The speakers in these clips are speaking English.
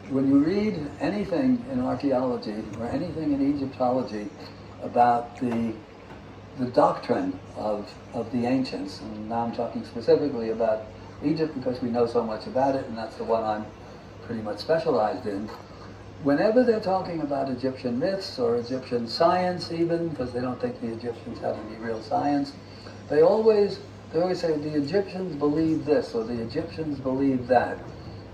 when you read anything in archaeology or anything in Egyptology about the doctrine of the ancients, and now I'm talking specifically about Egypt because we know so much about it, and that's the one I'm pretty much specialized in. Whenever they're talking about Egyptian myths or Egyptian science even, because they don't think the Egyptians had any real science, they always say the Egyptians believe this or the Egyptians believe that.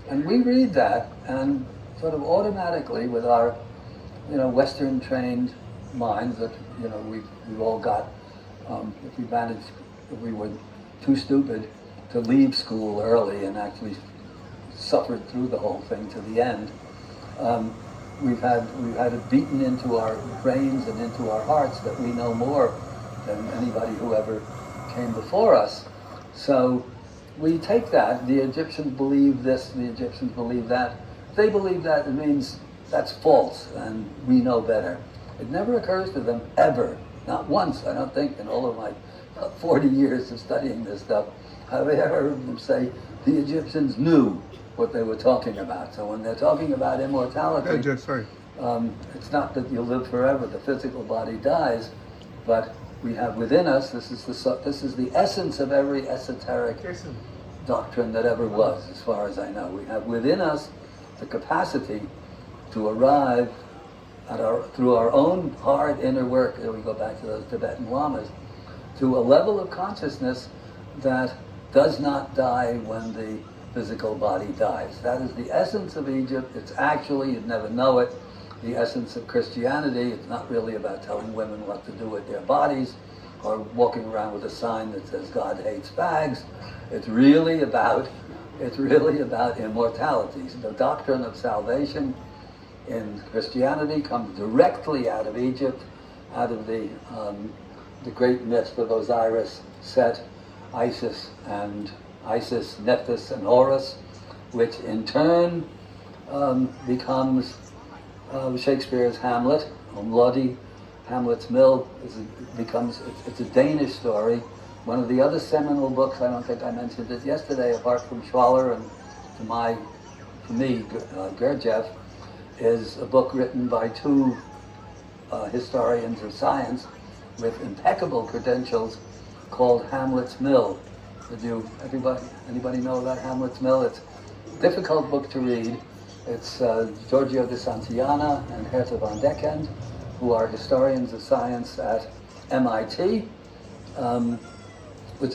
And we read that and sort of automatically with our, Western trained minds that, we've all got, if we were too stupid to leave school early and actually suffered through the whole thing to the end, we've had it beaten into our brains and into our hearts that we know more than anybody who ever came before us. So we take that, the Egyptians believe this, the Egyptians believe that. If they believe that, it means that's false and we know better. It never occurs to them ever, not once, I don't think, in all of my 40 years of studying this stuff, have I ever heard them say the Egyptians knew what they were talking about. So when they're talking about immortality, it's not that you'll live forever, the physical body dies, but we have within us, this is the essence of every esoteric doctrine that ever was, as far as I know. We have within us the capacity to arrive through our own hard inner work, here we go back to those Tibetan lamas, to a level of consciousness that does not die when the physical body dies. That is the essence of Egypt. It's actually, you'd never know it, the essence of Christianity. It's not really about telling women what to do with their bodies or walking around with a sign that says God hates fags. It's really about immortality. So the doctrine of salvation in Christianity comes directly out of Egypt, out of the great myth of Osiris, Set, Isis, Nephthys, and Horus, which in turn becomes Shakespeare's Hamlet, Lodi, Hamlet's Mill. It's a Danish story. One of the other seminal books, I don't think I mentioned it yesterday, apart from Schwaller and to me, Gurdjieff, is a book written by two historians of science with impeccable credentials called Hamlet's Mill. Anybody know about Hamlet's Mill? It's a difficult book to read. It's Giorgio de Santillana and Herta van Dekend, who are historians of science at MIT.